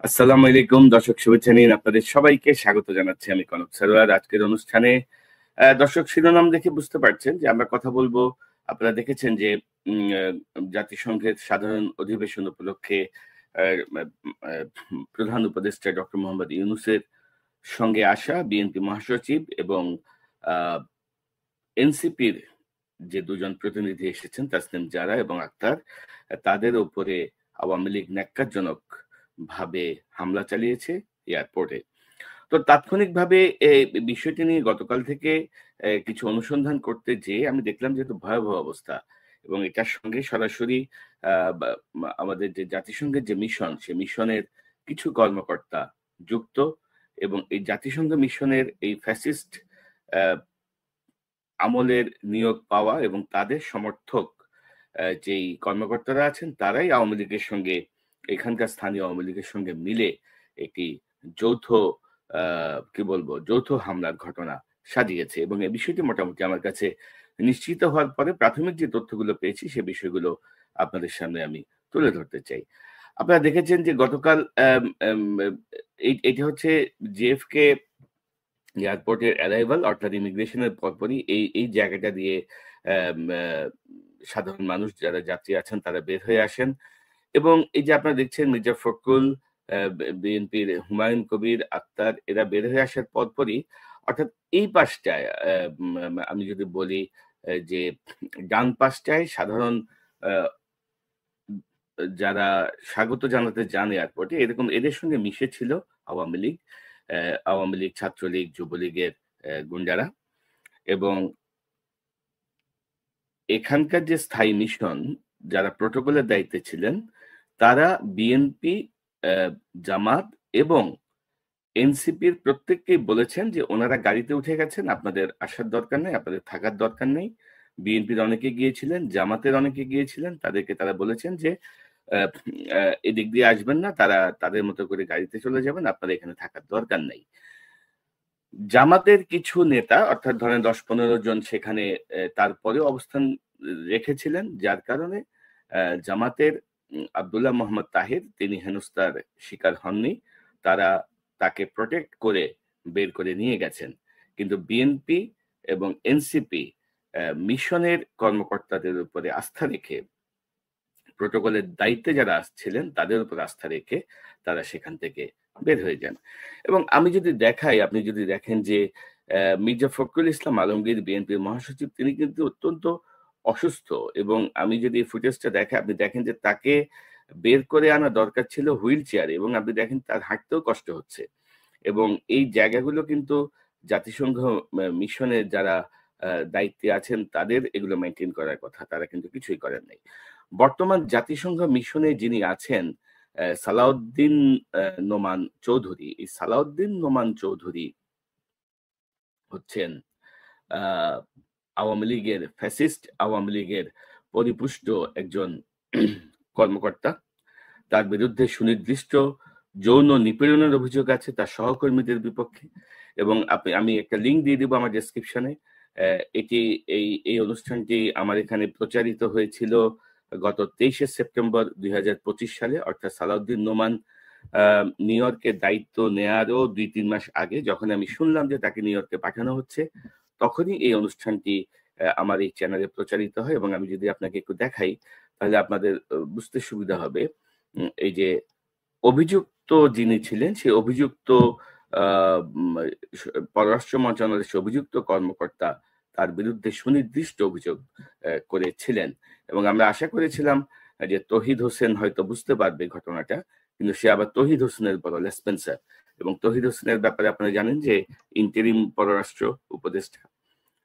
আসসালামু আলাইকুম দর্শক, শুভেচ্ছা নিন। আপনাদের সবাইকে স্বাগত জানাচ্ছি আমি কনক সারোয়ার। আজকের অনুষ্ঠানে দর্শক শিরোনাম দেখে বুঝতে পারছেন যে আমরা কথা বলবো। আপনারা দেখেছেন যে জাতিসংঘের সাধারণ অধিবেশন উপলক্ষে আ আ প্রধান উপদেষ্টা ডক্টর মোহাম্মদ ইউনূসের সঙ্গে আসা বিএনপি মহাসচিব এবং আ এনসিপির যে দুজন প্রতিনিধি এসেছেন তাসনিম জারা এবং আক্তার, তাদের উপরে আওয়ামী লীগ ন্যাক্কারজনক ভাবে হামলা চালিয়েছে এয়ারপোর্টে। তো তাৎক্ষণিকভাবে বিষয়টি নিয়ে গতকাল থেকে কিছু অনুসন্ধান করতে যেয়ে আমি দেখলাম যে এত ভয়াবহ অবস্থা এবং এটার সঙ্গে সরাসরি আ বা আমাদের যে জাতিসংঘের যে মিশন, সে মিশনের কিছু কর্মকর্তা যুক্ত এবং এই জাতিসংঘ মিশনের এই ফ্যাসিস্ট আ আমলের নিয়োগ পাওয়া এবং তাদের সমর্থক যেই কর্মকর্তারা আছেন তারাই আওয়ামী লীগের সঙ্গে, এখানকার স্থানীয় আওয়ামী লীগের সঙ্গে মিলে একটি যৌথ কি বলবো, যৌথ হামলার ঘটনা সাজিয়েছে এবং এই বিষয়টি মোটামুটি আমার কাছে নিশ্চিত হওয়ার পরে প্রাথমিক যে তথ্যগুলো পেয়েছি সে বিষয়গুলো আপনাদের সামনে আমি তুলে ধরতে চাই। আপনারা দেখেছেন যে গতকাল এটি হচ্ছে জেএফকে এয়ারপোর্টের অ্যারাইভাল অর্থাৎ ইমিগ্রেশনের পরপরই এই জায়গাটা দিয়ে আম আ সাধারণ মানুষ যারা যাত্রী আছেন তারা বের হয়ে আসেন এবং এই যে আপনারা দেখছেন মির্জা ফখরুল, বিএনপির হুমায়ুন কবির, আক্তার এরা বের হয়ে আসার পরপরই অর্থাৎ এই পাশটায় আমি যদি বলি যে ডান পাশটায় সাধারণ আ যারা স্বাগত জানাতে যান এয়ারপোর্টে এরকম এদের সঙ্গে মিশে ছিল আওয়ামী লীগ, আওয়ামী লীগ, ছাত্রলীগ, যুবলীগের গুন্ডারা এবং এখানকার যে স্থায়ী মিশন যারা প্রোটোকলের দায়িত্বে ছিলেন তারা বিএনপি, জামাত এবং এনসিপির প্রত্যেককেই বলেছেন যে ওনারা গাড়িতে উঠে গেছেন, আপনাদের আসার দরকার নেই, আপনাদের থাকার দরকার নেই। বিএনপির অনেকে গিয়েছিলেন, জামাতের অনেকে গিয়েছিলেন। তাদেরকে তারা বলেছেন যে আ আ এদিক দিয়ে আসবেন না। তারা তাদের মতো করে গাড়িতে চলে যাবেন। আপনাদের এখানে থাকার দরকার নেই। জামাতের কিছু নেতা অর্থাৎ ধরেন ১০-১৫ জন সেখানে তারপরেও অবস্থান রেখেছিলেন। যার কারণে জামাতের আব্দুল্লাহ মোহাম্মদ তাহির তিনি হেনস্থার শিকার হননি। তারা তাকে প্রটেক্ট করে বের করে নিয়ে গেছেন। কিন্তু বিএনপি এবং এনসিপি মিশনের কর্মকর্তাদের উপরে আস্থা রেখে প্রোটোকলের দায়িত্বে যারা ছিলেন তাদের উপর আস্থা রেখে তারা সেখান থেকে বের হয়ে যান। এবং আমি যদি দেখাই, আপনি যদি দেখেন যে মির্জা ফখরুল ইসলাম আলমগীর বিএনপির মহাসচিব তিনি কিন্তু অত্যন্ত অসুস্থ এবং আমি যদি ফুটেজটা দেখাই আপনি দেখেন যে তাকে বের করে আনা দরকার ছিল হুইল চেয়ারে এবং আপনি দেখেন তার হাঁটতেও কষ্ট হচ্ছে। এবং এই জায়গাগুলো কিন্তু জাতিসংঘ মিশনের যারা দায়িত্বে আছেন তাদের এগুলো মেইনটেইন করার কথা। তারা কিন্তু কিছুই করেন নাই। বর্তমান জাতিসংঘ মিশনে যিনি আছেন সালাউদ্দিন নোমান চৌধুরী। এই সালাউদ্দিন নোমান চৌধুরী হচ্ছেন আ আওয়ামী লীগের ফ্যাসিস্ট আওয়ামী লীগের পরিপুষ্ট একজন কর্মকর্তা। তার বিরুদ্ধে সুনির্দিষ্ট যৌন নিপীড়নের অভিযোগ আছে তার সহকর্মীদের বিপক্ষে এবং আমি একটা লিংক দিয়ে দিব আমার ডেসক্রিপশনে। এটি এই অনুষ্ঠানটি আমার এখানে প্রচারিত হয়েছিল গত ২৩শে সেপ্টেম্বর ২০২৫ সালে অর্থাৎ সালাউদ্দিন নোমান আ নিউ ইয়র্কে দায়িত্ব নেয়ারও ২-৩ মাস আগে যখন আমি শুনলাম যে তাকে নিউ ইয়র্কে পাঠানো হচ্ছে, তখনই এই অনুষ্ঠানটি আমার এই চ্যানেলে প্রচারিত হয় এবং আমি যদি আপনাকে একটু দেখাই তাহলে আপনাদের বুঝতে সুবিধা হবে। এই যে অভিযুক্ত যিনি ছিলেন, সেই অভিযুক্ত আ উম স পররাষ্ট্র মন্ত্রণালয়ের সে অভিযুক্ত কর্মকর্তা তার বিরুদ্ধে সুনির্দিষ্ট অভিযোগ করেছিলেন এবং আমরা আশা করেছিলাম যে তৌহিদ হোসেন হয়তো বুঝতে পারবে ঘটনাটা। কিন্তু সে আবার তৌহিদ হোসেনের বড় লেসপেন্সার এবং তৌহিদ হোসেনের ব্যাপারে আপনারা জানেন যে ইন্টারিম পররাষ্ট্র উপদেষ্টা।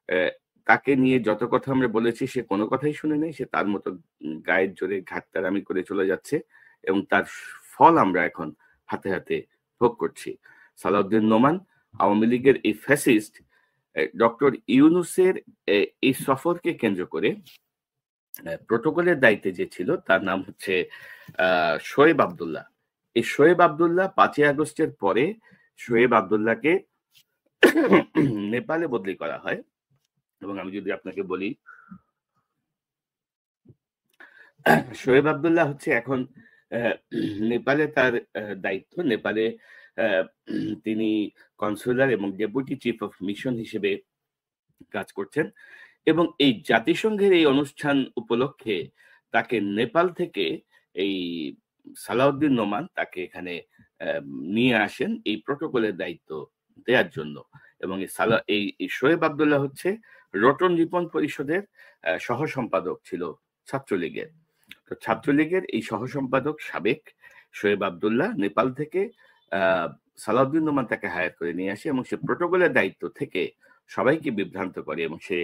অ্যা তাকে নিয়ে যত কথা আমরা বলেছি সে কোনো কথাই শুনে নাই। সে তার মতো গায়ের জোরে ঘাটতারামি করে চলে যাচ্ছে এবং তার ফল আমরা এখন হাতে, হাতে ভোগ করছি। সালাউদ্দিন নোমান আওয়ামী লীগের এই ফ্যাসিস্ট ডক্টর ইউনূসের এই সফরকে কেন্দ্র করে প্রোটোকলের দায়িত্বে যে ছিল তার নাম হচ্ছে আ শোয়েব আব্দুল্লাহ। এই শোয়েব আব্দুল্লাহ ৫ই আগস্টের পরে শোয়েব আব্দুল্লাহকে নেপালে বদলি করা হয় এবং আমি যদি আপনাকে বলি শোয়েব আব্দুল্লাহ হচ্ছে এখন নেপালে তার দায়িত্ব। নেপালে আহ, তিনি কনসুলার এবং ডেপুটি চিফ অফ মিশন হিসেবে কাজ করছেন এবং এই জাতিসংঘের এই অনুষ্ঠান উপলক্ষে তাকে নেপাল থেকে এই সালাউদ্দিন নোমান তাকে এখানে নিয়ে আসেন এই প্রোটোকলের দায়িত্ব দেওয়ার জন্য। এবং এই শোয়েব আবদুল্লাহ হচ্ছে রোটন রিপন পরিষদের সহ সম্পাদক ছিল ছাত্রলীগের। তো ছাত্রলীগের এই সহ সম্পাদক সাবেক শোয়েব আবদুল্লাহ নেপাল থেকে সালাউদ্দিন নোমান তাকে হায়ার করে নিয়ে আসে এবং সে প্রোটোকলের দায়িত্ব থেকে সবাইকে বিভ্রান্ত করে এবং সে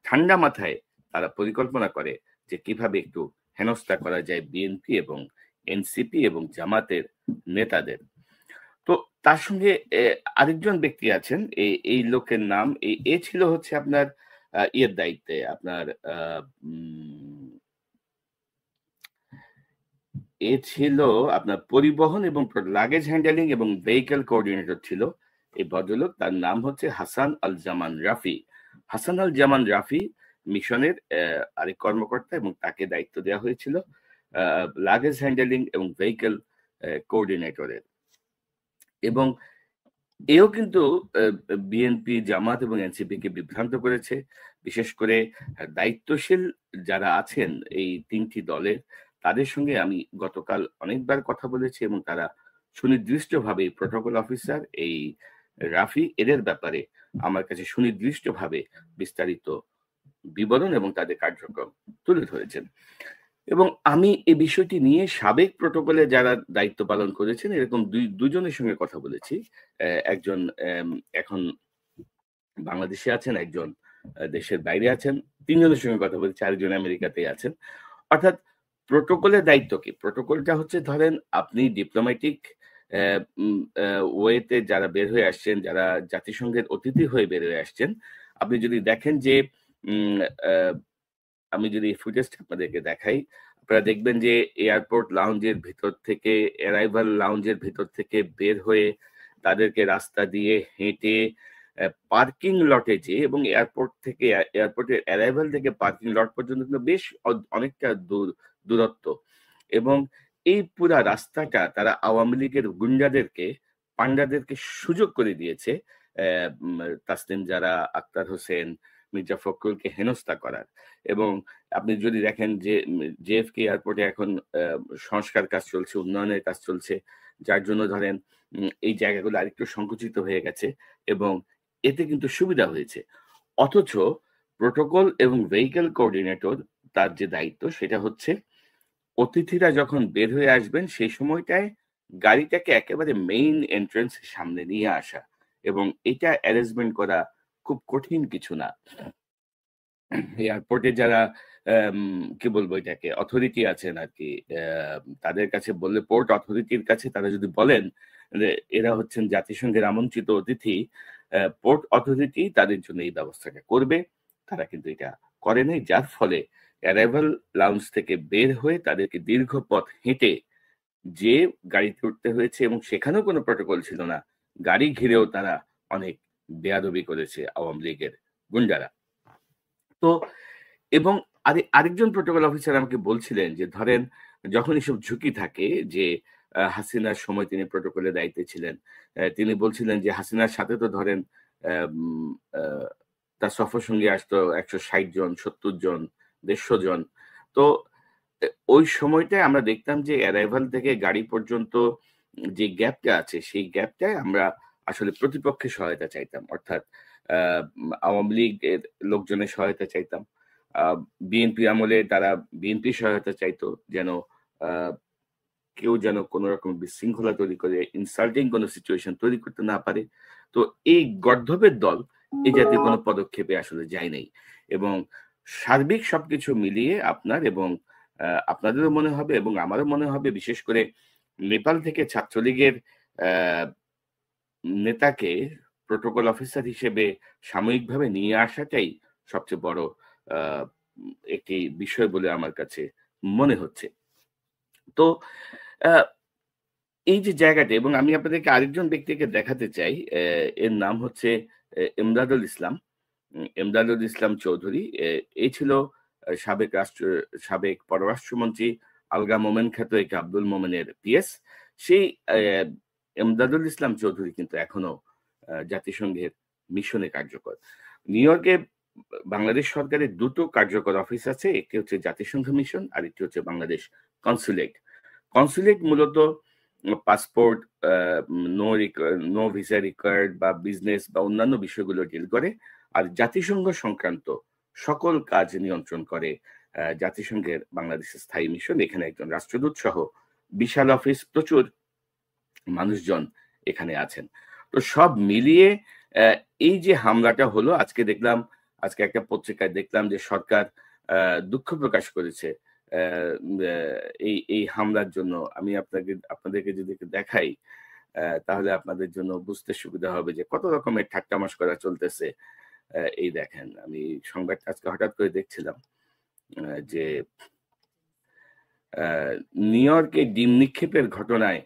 ঠান্ডা মাথায় তারা পরিকল্পনা করে যে কিভাবে একটু হেনস্থা করা যায় বিএনপি এবং এনসিপি এবং জামাতের নেতাদের। তো তার সঙ্গে আরেকজন ব্যক্তি আছেন, এই লোকের নাম এ ছিল হচ্ছে আপনার ইয়ের দায়িত্বে, আপনার এ ছিল আপনার পরিবহন এবং লাগেজ হ্যান্ডেলিং এবং ভেহিকল কোঅর্ডিনেটর ছিল এই ভদ্রলোক। তার নাম হচ্ছে হাসান আল জামান রাফি। হাসান আল জামান রাফি মিশনের আরেক কর্মকর্তা এবং তাকে দায়িত্ব দেওয়া হয়েছিল লাগেজ হ্যান্ডেলিং এবং ভেহিকল কোঅর্ডিনেটরের। এবং এও কিন্তু বিএনপি, জামাত এবং এনসিপি কে বিভ্রান্ত করেছে। বিশেষ করে দায়িত্বশীল যারা আছেন এই তিনটি দলের, তাদের সঙ্গে আমি গতকাল অনেকবার কথা বলেছি এবং তারা সুনির্দিষ্টভাবে প্রোটোকল অফিসার এই রাফি এদের ব্যাপারে আমার কাছে সুনির্দিষ্টভাবে বিস্তারিত বিবরণ এবং তাদের কার্যক্রম তুলে ধরেছেন। এবং আমি এই বিষয়টি নিয়ে সাবেক প্রোটোকলে যারা দায়িত্ব পালন করেছেন এরকম দুজনের সঙ্গে কথা বলেছি। একজন এখন বাংলাদেশে আছেন, একজন দেশের বাইরে আছেন, তিনজনের সঙ্গে কথা বলেছি, আরেকজন আমেরিকাতে আছেন। অর্থাৎ প্রোটোকলের দায়িত্ব কি? প্রোটোকলটা হচ্ছে ধরেন আপনি ডিপ্লোম্যাটিক ওয়েতে যারা বের হয়ে আসছেন, যারা জাতিসংঘের অতিথি হয়ে বের হয়ে আসছেন, আপনি যদি দেখেন যে আমি যদি ফুটেজটা আপনাদেরকে দেখাই, আপনারা দেখবেন যে এয়ারপোর্ট লাউঞ্জের ভিতর থেকে, অ্যারাইভাল লাউঞ্জের ভিতর থেকে বের হয়ে তাদেরকে রাস্তা দিয়ে হেঁটে পার্কিং লটে যে, এবং এয়ারপোর্ট থেকে এয়ারপোর্টের অ্যারাইভাল থেকে পার্কিং লট পর্যন্ত কিন্তু বেশ অনেকটা দূরত্ব। এবং এই পুরা রাস্তাটা তারা আওয়ামী লীগের গুন্ডাদেরকে, পান্ডাদেরকে সুযোগ করে দিয়েছে তাসলিম জারা, আক্তার হোসেন, মির্জা ফখরুলকে হেনস্থা করার। এবং আপনি যদি দেখেন যে জেএফকে এয়ারপোর্টে এখন সংস্কার কাজ চলছে, উন্নয়নের কাজ চলছে, যার জন্য ধরেন এই জায়গাগুলো আরেকটু সংকুচিত হয়ে গেছে এবং এতে কিন্তু সুবিধা হয়েছে। অথচ প্রোটোকল এবং ভেহিকল কোঅর্ডিনেটর তার যে দায়িত্ব সেটা হচ্ছে অতিথিরা যখন বের হয়ে আসবেন সেই সময়টায় গাড়িটাকে একেবারে মেইন এন্ট্রান্সের সামনে নিয়ে আসা, এবং এটা অ্যারেঞ্জমেন্ট করা খুব কঠিন কিছু না। এয়ারপোর্টে যারা কি বলবো এটাকে অথরিটি আছেন আর কি, তাদের কাছে বললে, পোর্ট অথরিটির কাছে তারা যদি বলেন যে এরা হচ্ছেন জাতিসংঘের আমন্ত্রিত অতিথি, পোর্ট অথরিটি তাদের জন্য এই ব্যবস্থাটা করবে। তারা কিন্তু এটা করে নাই, যার ফলে অ্যারাইভাল লাউঞ্জ থেকে বের হয়ে তাদেরকে দীর্ঘ পথ হেঁটে যে গাড়িতে উঠতে হয়েছে এবং সেখানেও কোনো প্রোটোকল ছিল না। গাড়ি ঘিরেও তারা অনেক বেয়াদবি করেছে আওয়ামী লীগের গুন্ডারা। তো এবং আরেকজন প্রোটোকল অফিসার আমাকে বলছিলেন যে ধরেন যখন এসব ঝুঁকি থাকে, যে হাসিনার সময় তিনি প্রোটোকলের দায়িত্বে ছিলেন, তিনি বলছিলেন যে হাসিনার সাথে তো ধরেন তার সফর সঙ্গী আসতো 160 জন, 70 জন, 150 জন। তো ওই সময়টায় আমরা দেখতাম যে অ্যারাইভাল থেকে গাড়ি পর্যন্ত যে গ্যাপটা আছে সেই গ্যাপটায় আমরা আসলে প্রতিপক্ষের সহায়তা চাইতাম, অর্থাৎ আওয়ামী লীগের লোকজনের সহায়তা চাইতাম। বিএনপি আমলে তারা বিএনপি সহায়তা চাইতো, যেন কেউ যেন কোনো রকম বিশৃঙ্খলা তৈরি করে ইনসাল্টিং কোনো সিচুয়েশন তৈরি করতে না পারে। তো এই গর্ধবের দল এই জাতীয় কোনো পদক্ষেপে আসলে যায় নাই। এবং সার্বিক সবকিছু মিলিয়ে আপনার এবং আপনাদেরও মনে হবে এবং আমারও মনে হবে, বিশেষ করে নেপাল থেকে ছাত্রলীগের নেতাকে প্রোটোকল অফিসার হিসেবে সাময়িকভাবে নিয়ে আসাটাই সবচেয়ে বড় একটি বিষয় বলে আমার কাছে মনে হচ্ছে। তো এই যে জায়গাটা, এবং আমি আপনাদেরকে আরেকজন ব্যক্তিকে দেখাতে চাই, এর নাম হচ্ছে এমদাদুল ইসলাম, এমদাদুল ইসলাম চৌধুরী। এই ছিল সাবেক পররাষ্ট্রমন্ত্রী আলগা মোমেন খ্যাত একে আব্দুল মোমেনের পিএস, সেই এমদাদুল ইসলাম চৌধুরী কিন্তু এখনো জাতিসংঘের মিশনে কার্যকর। নিউ ইয়র্কে বাংলাদেশ সরকারের দুটো কার্যকর অফিস আছে, একটি হচ্ছে জাতিসংঘ মিশন আর একটি হচ্ছে বাংলাদেশ কনসুলেট। কনসুলেট মূলত পাসপোর্ট, নো ভিসা রিকোয়ার্ড বা বিজনেস বা অন্যান্য বিষয়গুলো ডিল করে, আর জাতিসংঘ সংক্রান্ত সকল কাজ নিয়ন্ত্রণ করে জাতিসংঘের বাংলাদেশের স্থায়ী মিশন। এখানে একজন রাষ্ট্রদূত সহ বিশাল অফিস, প্রচুর মানুষজন এখানে আছেন। তো সব মিলিয়ে এই যে হামলাটা হলো, আজকে দেখলাম, আজকে একটা পত্রিকায় দেখলাম যে সরকার দুঃখ প্রকাশ করেছে এই হামলার জন্য। আমি আপনাদেরকে যদি দেখাই তাহলে আপনাদের জন্য বুঝতে সুবিধা হবে যে কত রকমের ঠাট্টা মশকরা চলতেছে। এই দেখেন, আমি সংবাদটা আজকে হঠাৎ করে দেখছিলাম যে নিউ ইয়র্কে ডিম নিক্ষেপের ঘটনায়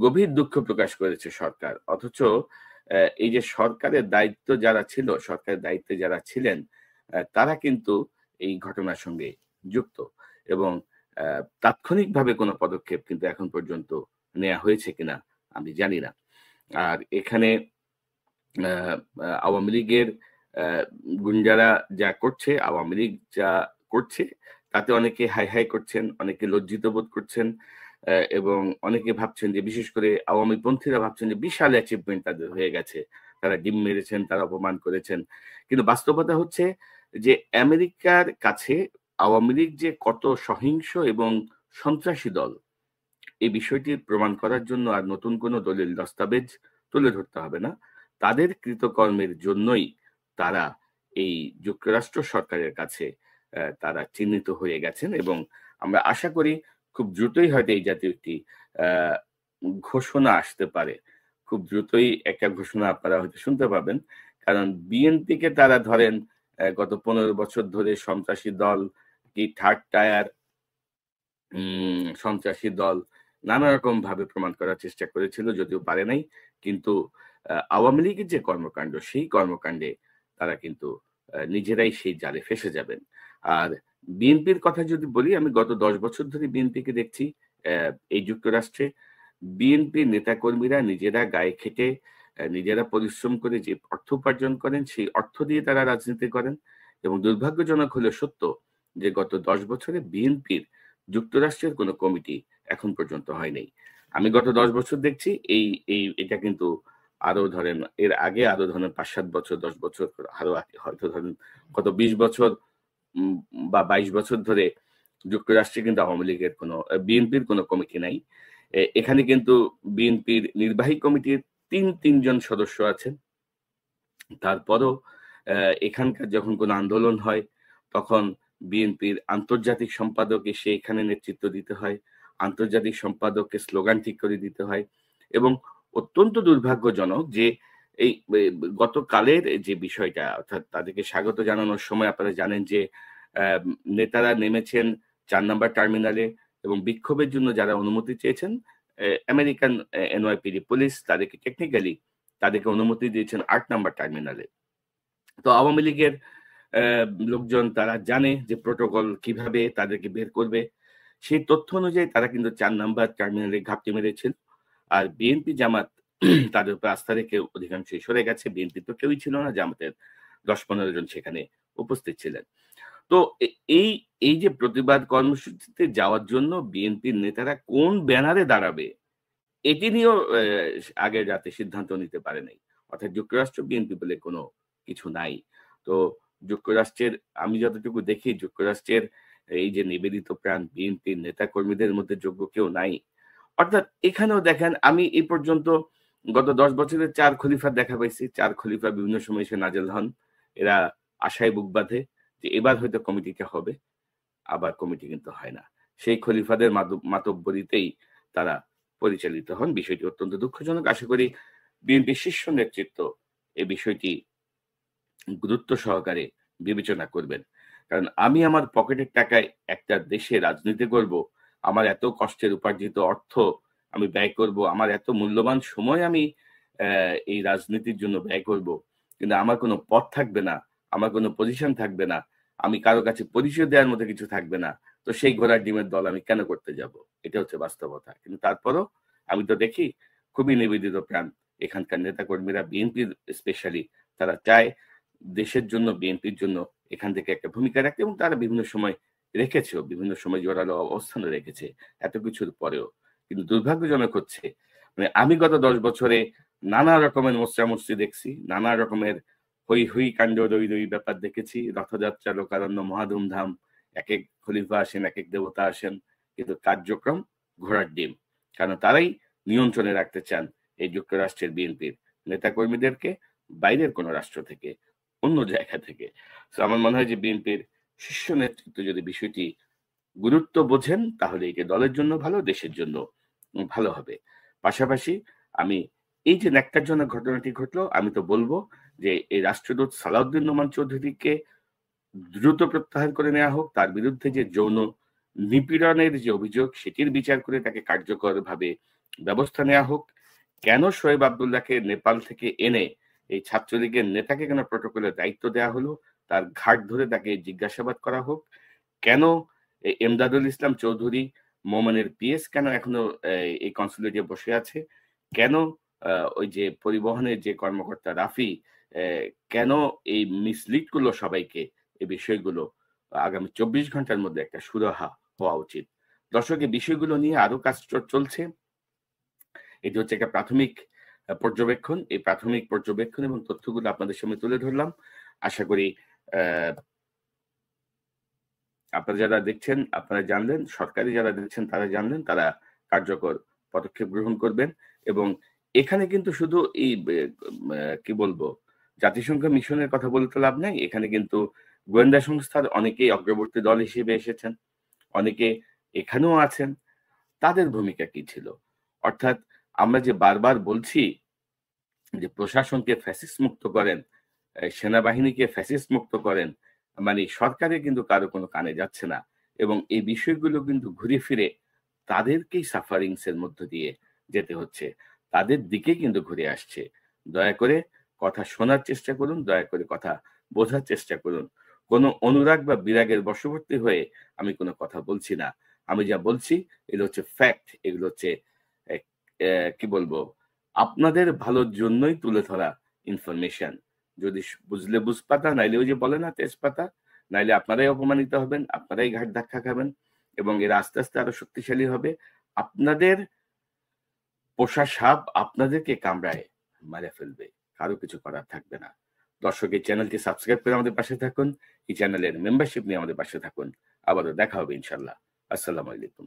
গভীর দুঃখ প্রকাশ করেছে সরকার। অথচ এই যে সরকারের দায়িত্ব যারা ছিল, সরকারের দায়িত্বে যারা ছিলেন, তারা কিন্তু এই ঘটনার সঙ্গে যুক্ত, এবং তাৎক্ষণিকভাবে কোনো পদক্ষেপ কিন্তু এখন পর্যন্ত নেওয়া হয়েছে কিনা আমি জানি না। আর এখানে আওয়ামী লীগের গুন্ডারা যা করছে, আওয়ামী লীগ যা করছে, তাতে অনেকে হাই হাই করছেন, অনেকে লজ্জিত বোধ করছেন, এবং অনেকে ভাবছেন যে, বিশেষ করে আওয়ামী পন্থীরা ভাবছেন যে বিশাল অ্যাচিভমেন্ট তাদের হয়ে গেছে, তারা ডিম মেরেছেন, তারা অপমান করেছেন। কিন্তু বাস্তবতা হচ্ছে যে আমেরিকার কাছে আওয়ামী লীগ যে কত সহিংস এবং সন্ত্রাসী দল, এই বিষয়টি প্রমাণ করার জন্য আর নতুন কোনো দলিল দস্তাবেজ তুলে ধরতে হবে না। তাদের কৃতকর্মের জন্যই তারা এই যুক্তরাষ্ট্র সরকারের কাছে তারা চিহ্নিত হয়ে গেছেন, এবং আমরা আশা করি খুব দ্রুতই হয়তো এই জাতীয় একটি ঘোষণা আসতে পারে। খুব দ্রুতই একটা ঘোষণা আপনারা হয়তো শুনতে পাবেন, কারণ বিএনপিকে তারা ধরেন গত 15 বছর ধরে সন্ত্রাসী দল, কি থার্ড টায়ার সন্ত্রাসী দল, নানা রকম ভাবে প্রমাণ করার চেষ্টা করেছিল, যদিও পারে নাই। কিন্তু আওয়ামী লীগের যে কর্মকাণ্ড, সেই কর্মকাণ্ডে তারা কিন্তু নিজেরাই সেই জালে ফেসে যাবেন। আর বিএনপির কথা যদি বলি, আমি গত 10 বছর ধরে বিএনপিকে দেখছি এই যুক্তরাষ্ট্রে। বিএনপির নেতাকর্মীরা নিজেরা গায়ে খেটে, নিজেরা পরিশ্রম করে যে অর্থ উপার্জন করেন, সেই অর্থ দিয়ে তারা রাজনীতি করেন। এবং দুর্ভাগ্যজনক হলেও সত্য যে গত 10 বছরে বিএনপির যুক্তরাষ্ট্রের কোনো কমিটি এখন পর্যন্ত হয় নাই। আমি গত 10 বছর দেখছি, এটা কিন্তু আরো ধরেন এর আগে আরো ধরেন 5-7 বছর, 10 বছর আরো আগে, হয়তো ধরেন গত 20 বছর বা 22 বছর ধরে যুক্তরাষ্ট্রে কিন্তু আওয়ামী লীগের কোনো, বিএনপির কোনো কমিটি নাই। এখানে কিন্তু বিএনপির নির্বাহী কমিটির তিনজন সদস্য আছেন। তারপরও এখানকার যখন কোনো আন্দোলন হয়, তখন বিএনপির আন্তর্জাতিক সম্পাদক এসে এখানে নেতৃত্ব দিতে হয়, আন্তর্জাতিক সম্পাদককে স্লোগান ঠিক করে দিতে হয়। এবং অত্যন্ত দুর্ভাগ্যজনক যে এই গতকালের যে বিষয়টা, অর্থাৎ তাদেরকে স্বাগত জানানোর সময় আপনারা জানেন যে নেতারা নেমেছেন 4 নাম্বার টার্মিনালে, এবং বিক্ষোভের জন্য যারা অনুমতি চেয়েছেন, আমেরিকান এনওয়াইপিডি পুলিশ তাদেরকে টেকনিক্যালি তাদেরকে অনুমতি দিয়েছেন 8 নাম্বার টার্মিনালে। তো আওয়ামী লীগের লোকজন তারা জানে যে প্রোটোকল কিভাবে তাদেরকে বের করবে, সেই তথ্য অনুযায়ী তারা কিন্তু 4 নাম্বার টার্মিনালে ঘাপটি মেরেছিল। আর বিএনপি জামাত তাদের উপর আস্থা রেখে অধিকাংশই সরে গেছে। বিএনপি তো কেউই ছিল না, জামাতের 10-15 জন সেখানে উপস্থিত ছিলেন। তো এই এই যে প্রতিবাদ কর্মসূচিতে যাওয়ার জন্য বিএনপির নেতারা কোন ব্যানারে দাঁড়াবে, এটি নিয়েও আগের রাতে সিদ্ধান্ত নিতে পারে নাই। অর্থাৎ যুক্তরাষ্ট্র বিএনপি বলে কোনো কিছু নাই। তো যুক্তরাষ্ট্রের, আমি যতটুকু দেখি, যুক্তরাষ্ট্রের এই যে নিবেদিত প্রাণ বিএনপির নেতা কর্মীদের মধ্যে যোগ্য কেউ নাই। অর্থাৎ এখানেও দেখেন, আমি এই পর্যন্ত গত 10 বছরের 4 খলিফার দেখা পাইছি। 4 খলিফা বিভিন্ন সময় এসে নাজেল হন। এরা আশায় বুক বাঁধে যে এবার হয়তো কমিটিটা হবে, আবার কমিটি কিন্তু হয় না। সেই খলিফাদের মাতব্বরিতেই তারা পরিচালিত হন। বিষয়টি অত্যন্ত দুঃখজনক। আশা করি বিএনপির শীর্ষ নেতৃত্ব এই বিষয়টি গুরুত্ব সহকারে বিবেচনা করবেন। কারণ আমি আমার পকেটের টাকায় একটা দেশে রাজনীতি করব, আমার এত কষ্টের উপার্জিত অর্থ আমি ব্যয় করব, আমার এত মূল্যবান সময় আমি এই রাজনীতির জন্য ব্যয় করব, কিন্তু আমার কোনো পদ থাকবে না, আমার কোনো পজিশন থাকবে না, আমি কারো কাছে পরিচয় দেওয়ার মতো কিছু থাকবে না, তো সেই ঘোড়ার ডিমের দল আমি কেন করতে যাব? এটা হচ্ছে বাস্তবতা। কিন্তু তারপরও আমি তো দেখি খুবই নিবেদিত প্রাণ এখানকার নেতাকর্মীরা, বিএনপির স্পেশালি, তারা চায় দেশের জন্য, বিএনপির জন্য এখান থেকে একটা ভূমিকা রাখতে, এবং তারা বিভিন্ন সময় রেখেছেও, বিভিন্ন সময় জোরালো অবস্থানও রেখেছে এত কিছুর পরেও। কিন্তু দুর্ভাগ্যজনক হচ্ছে, মানে আমি গত 10 বছরে নানা রকমের মোচড়ামুচড়ি দেখছি, নানা রকমের হৈ হৈ কাণ্ড, রই রই ব্যাপার দেখেছি, রথযাত্রা, লোকারণ্য, মহাধুমধাম, একেক খলিফা আসেন, একেক দেবতা আসেন, কিন্তু কার্যক্রম ঘোড়ার ডিম। কারণ তারাই নিয়ন্ত্রণে রাখতে চান এই যুক্তরাষ্ট্রের বিএনপির নেতাকর্মীদেরকে, বাইরের কোনো রাষ্ট্র থেকে, অন্য জায়গা থেকে। তো আমার মনে হয় যে বিএনপির শীর্ষ নেতৃত্ব যদি বিষয়টি গুরুত্ব বোঝেন, তাহলে এটা দলের জন্য ভালো, দেশের জন্য ভালো হবে। পাশাপাশি আমি এই যে ন্যাক্কারজনক ঘটনাটি ঘটলো, আমি তো বলবো যে এই রাষ্ট্রদূত সালাউদ্দিন নোমান চৌধুরীকে দ্রুত প্রত্যাহার করে নেওয়া হোক। তার বিরুদ্ধে যে যৌন নিপীড়নের যে অভিযোগ, সেটির বিচার করে তাকে কার্যকরভাবে ব্যবস্থা নেওয়া হোক। কেন শোয়েব আবদুল্লাহকে নেপাল থেকে এনে এই ছাত্রলীগের নেতাকে কেন প্রটোকলের দায়িত্ব দেওয়া হলো, তার ঘাট ধরে তাকে জিজ্ঞাসাবাদ করা হোক। কেন এমদাদুল ইসলাম চৌধুরী, মোমেনের পিএস, কেন এখনো এই কনসুলেটে বসে আছে? কেন ওই যে পরিবহনের যে কর্মকর্তা রাফি, কেন এই মিসলিড করলো সবাইকে? এই বিষয়গুলো আগামী 24 ঘন্টার মধ্যে একটা সুরাহা হওয়া উচিত। দর্শক, এই বিষয়গুলো নিয়ে আরো কাজ চলছে। এটি হচ্ছে একটা প্রাথমিক পর্যবেক্ষণ। এই প্রাথমিক পর্যবেক্ষণ এবং তথ্যগুলো আপনাদের সামনে তুলে ধরলাম। আশা করি আপনারা যারা দেখছেন, আপনারা জানলেন, সরকারি যারা দেখছেন তারা জানলেন, তারা কার্যকর পদক্ষেপ গ্রহণ করবেন। এবং এখানে কিন্তু শুধু এই কি বলবো, জাতিসংঘ মিশনের কথা বলতে লাভ নাই। এখানে কিন্তু গোয়েন্দা সংস্থার অনেকেই অগ্রবর্তী দল হিসেবে এসেছেন, অনেকে এখানেও আছেন। তাদের ভূমিকা কি ছিল? অর্থাৎ আমরা যে বারবার বলছি যে প্রশাসনকে ফ্যাসিস্ট মুক্ত করেন, সেনাবাহিনীকে ফ্যাসিস্ট মুক্ত করেন, মানে সরকারের কিন্তু কারো কোনো কানে যাচ্ছে না। এবং এই বিষয়গুলো কিন্তু ঘুরে ফিরে তাদেরকেই সাফারিংস এর মধ্য দিয়ে যেতে হচ্ছে, তাদের দিকে কিন্তু ঘুরে আসছে। দয়া করে কথা শোনার চেষ্টা করুন, দয়া করে কথা বোঝার চেষ্টা করুন। কোনো অনুরাগ বা বিরাগের বশবর্তী হয়ে আমি কোনো কথা বলছি না। আমি যা বলছি এগুলো হচ্ছে ফ্যাক্ট, এগুলো হচ্ছে কি বলবো, আপনাদের ভালোর জন্যই তুলে ধরা ইনফরমেশন। যদি বুঝলে বুঝপাতা, নাইলে ওই যে বলে না তেজপাতা, নাইলে আপনারাই অপমানিত হবেন, আপনারাই ঘাট ধাক্কা খাবেন, এবং এরা আস্তে আস্তে আরো শক্তিশালী হবে। আপনাদের পোষা সাপ আপনাদেরকে কামড়ায় মারে ফেলবে, কারো কিছু করার থাকবে না। দর্শক, এই চ্যানেলটি সাবস্ক্রাইব করে আমাদের পাশে থাকুন, এই চ্যানেলের মেম্বারশিপ নিয়ে আমাদের পাশে থাকুন। আবারও দেখা হবে ইনশাল্লাহ। আসসালামু আলাইকুম।